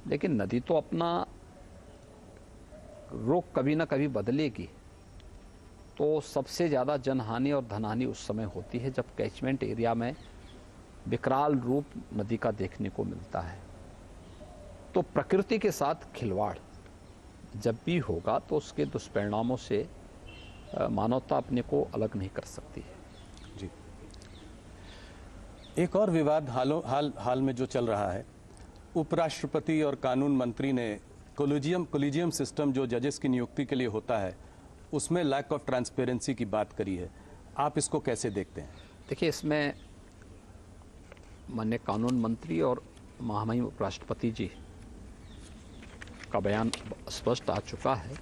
लेकिन नदी तो अपना रुख कभी ना कभी बदलेगी। तो सबसे ज़्यादा जनहानि और धनहानि उस समय होती है जब कैचमेंट एरिया में विकराल रूप नदी का देखने को मिलता है। तो प्रकृति के साथ खिलवाड़ जब भी होगा तो उसके दुष्परिणामों से मानवता अपने को अलग नहीं कर सकती है। जी, एक और विवाद हाल में जो चल रहा है, उपराष्ट्रपति और कानून मंत्री ने कोलिजियम सिस्टम जो जजेस की नियुक्ति के लिए होता है उसमें लैक ऑफ ट्रांसपेरेंसी की बात करी है। आप इसको कैसे देखते हैं? देखिए, इसमें माननीय कानून मंत्री और महामहिम उपराष्ट्रपति जी का बयान स्पष्ट आ चुका है।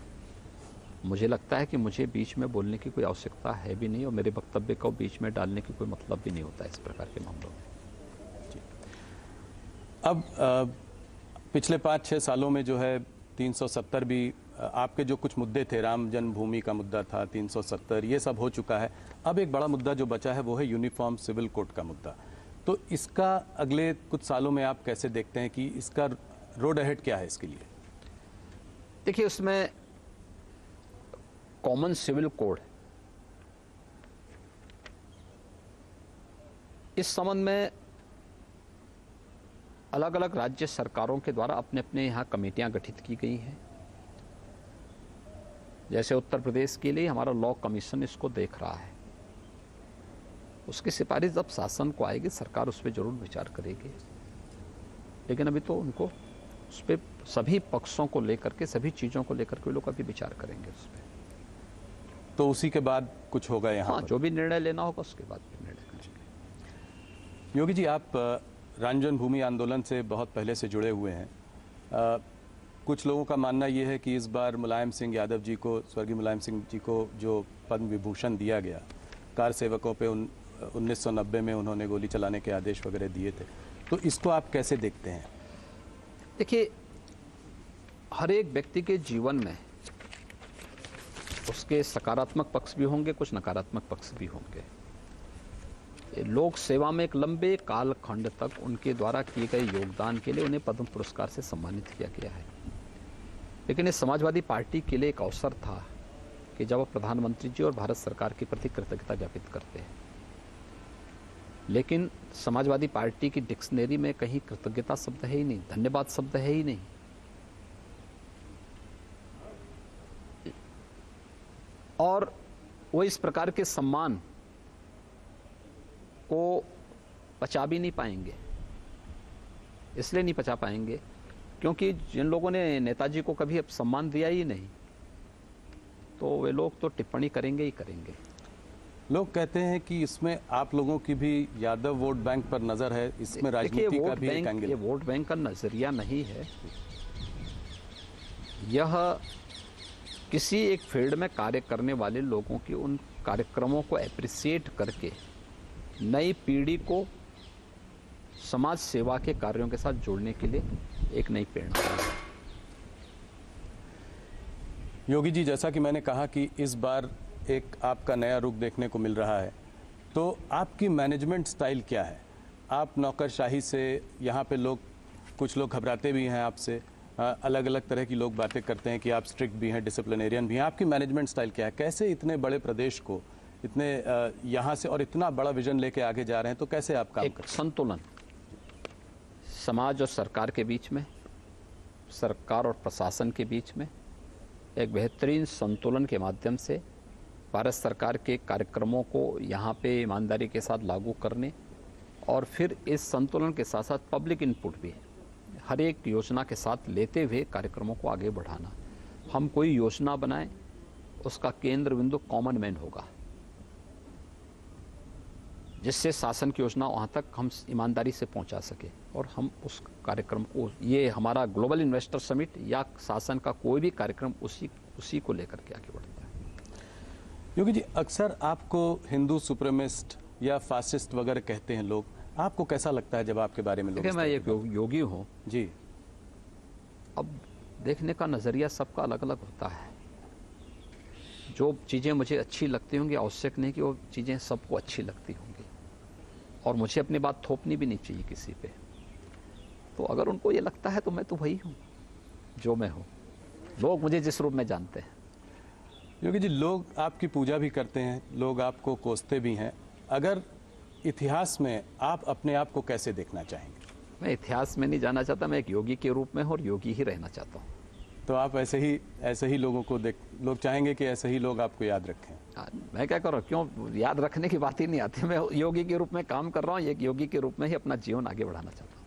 मुझे लगता है कि मुझे बीच में बोलने की कोई आवश्यकता है भी नहीं और मेरे वक्तव्य को बीच में डालने की कोई मतलब भी नहीं होता इस प्रकार के मामलों में। अब पिछले 5-6 सालों में जो है 370 भी, आपके जो कुछ मुद्दे थे, राम जन्मभूमि का मुद्दा था, 370, ये सब हो चुका है। अब एक बड़ा मुद्दा जो बचा है वो है यूनिफॉर्म सिविल कोड का मुद्दा। तो इसका अगले कुछ सालों में आप कैसे देखते हैं कि इसका रोड अहेड क्या है इसके लिए? देखिए, उसमें कॉमन सिविल कोड, इस संबंध में अलग अलग राज्य सरकारों के द्वारा अपने अपने यहाँ कमेटियां गठित की गई हैं। जैसे उत्तर प्रदेश के लिए हमारा लॉ कमीशन इसको देख रहा है। उसकी सिफारिश जब शासन को आएगी, सरकार उस पर जरूर विचार करेगी, लेकिन अभी तो उनको उस पर सभी पक्षों को लेकर के, सभी चीज़ों को लेकर के लोग अभी विचार करेंगे उस पर। तो उसी के बाद कुछ होगा यहाँ? हाँ, जो भी निर्णय लेना होगा उसके बाद फिर निर्णय करेंगे। योगी जी, आप राम जन्मभूमि आंदोलन से बहुत पहले से जुड़े हुए हैं। कुछ लोगों का मानना यह है कि इस बार मुलायम सिंह यादव जी को, स्वर्गीय मुलायम सिंह जी को जो पद्म विभूषण दिया गया, कार सेवकों पे 1990 में उन्होंने गोली चलाने के आदेश वगैरह दिए थे, तो इसको आप कैसे देखते हैं? देखिए, हर एक व्यक्ति के जीवन में उसके सकारात्मक पक्ष भी होंगे, कुछ नकारात्मक पक्ष भी होंगे। लोक सेवा में एक लंबे कालखंड तक उनके द्वारा किए गए योगदान के लिए उन्हें पद्म पुरस्कार से सम्मानित किया गया है। लेकिन इस समाजवादी पार्टी के लिए एक अवसर था कि जब प्रधानमंत्री जी और भारत सरकार के प्रति कृतज्ञता ज्ञापित करते हैं, लेकिन समाजवादी पार्टी की डिक्शनरी में कहीं कृतज्ञता शब्द है ही नहीं, धन्यवाद शब्द है ही नहीं। और वो इस प्रकार के सम्मान को पचा भी नहीं पाएंगे। इसलिए नहीं पचा पाएंगे क्योंकि जिन लोगों ने नेताजी को कभी अब सम्मान दिया ही नहीं, तो वे लोग तो टिप्पणी करेंगे ही करेंगे। लोग कहते हैं कि इसमें आप लोगों की भी यादव वोट बैंक पर नजर है, इसमें राजनीति का भी एक एंगल ये वोट बैंक का नजरिया नहीं है। यह किसी एक फील्ड में कार्य करने वाले लोगों की उन कार्यक्रमों को एप्रिसिएट करके नई पीढ़ी को समाज सेवा के कार्यों के साथ जोड़ने के लिए एक नई प्रेरणा है। योगी जी, जैसा कि मैंने कहा कि इस बार एक आपका नया रूप देखने को मिल रहा है, तो आपकी मैनेजमेंट स्टाइल क्या है? आप नौकरशाही से, यहाँ पे कुछ लोग घबराते भी हैं आपसे, अलग अलग तरह की लोग बातें करते हैं कि आप स्ट्रिक्ट भी हैं, डिसिप्लिनेरियन भी हैं। आपकी मैनेजमेंट स्टाइल क्या है? कैसे इतने बड़े प्रदेश को इतने यहाँ से और इतना बड़ा विजन लेके आगे जा रहे हैं, तो कैसे आप काम करते हैं? संतुलन समाज और सरकार के बीच में, सरकार और प्रशासन के बीच में एक बेहतरीन संतुलन के माध्यम से भारत सरकार के कार्यक्रमों को यहाँ पे ईमानदारी के साथ लागू करने, और फिर इस संतुलन के साथ साथ पब्लिक इनपुट भी हर एक योजना के साथ लेते हुए कार्यक्रमों को आगे बढ़ाना। हम कोई योजना बनाएं, उसका केंद्र बिंदु कॉमन मैन होगा, जिससे शासन की योजना वहाँ तक हम ईमानदारी से पहुँचा सके, और हम उस कार्यक्रम को, ये हमारा ग्लोबल इन्वेस्टर समिट या शासन का कोई भी कार्यक्रम उसी को लेकर के आगे बढ़ता है। योगी जी, अक्सर आपको हिंदू सुप्रीमिस्ट या फासिस्ट वगैरह कहते हैं लोग, आपको कैसा लगता है जब आपके बारे में लोग? देखिए, मैं एक योगी हूँ जी। अब देखने का नज़रिया सबका अलग अलग होता है। जो चीज़ें मुझे अच्छी लगती होंगी, आवश्यक नहीं कि वो चीज़ें सबको अच्छी लगती होंगी, और मुझे अपनी बात थोपनी भी नहीं चाहिए किसी पे। तो अगर उनको ये लगता है तो मैं तो वही हूँ जो मैं हूँ, लोग मुझे जिस रूप में जानते हैं। योगी जी, लोग आपकी पूजा भी करते हैं, लोग आपको कोसते भी हैं। अगर इतिहास में आप अपने आप को कैसे देखना चाहेंगे? मैं इतिहास में नहीं जाना चाहता, मैं एक योगी के रूप में हूँ और योगी ही रहना चाहता हूँ। तो आप ऐसे ही लोगों को लोग चाहेंगे कि ऐसे ही लोग आपको याद रखें। मैं क्या करूँ, क्यों याद रखने की बात ही नहीं आती। मैं योगी के रूप में काम कर रहा हूँ, एक योगी के रूप में ही अपना जीवन आगे बढ़ाना चाहता हूँ।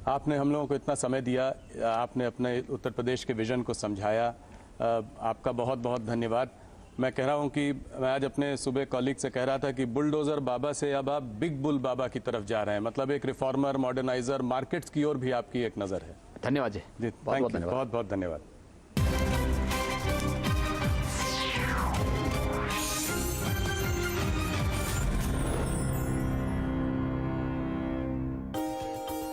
आपने हम लोगों को इतना समय दिया, आपने अपने उत्तर प्रदेश के विजन को समझाया, आपका बहुत बहुत धन्यवाद। मैं कह रहा हूं कि मैं आज अपने सुबह कॉलीग से कह रहा था कि बुलडोजर बाबा से अब आप बिग बुल बाबा की तरफ जा रहे हैं, मतलब एक रिफॉर्मर, मॉडर्नाइजर, मार्केट्स की ओर भी आपकी एक नज़र है। धन्यवाद जी, बहुत बहुत धन्यवाद।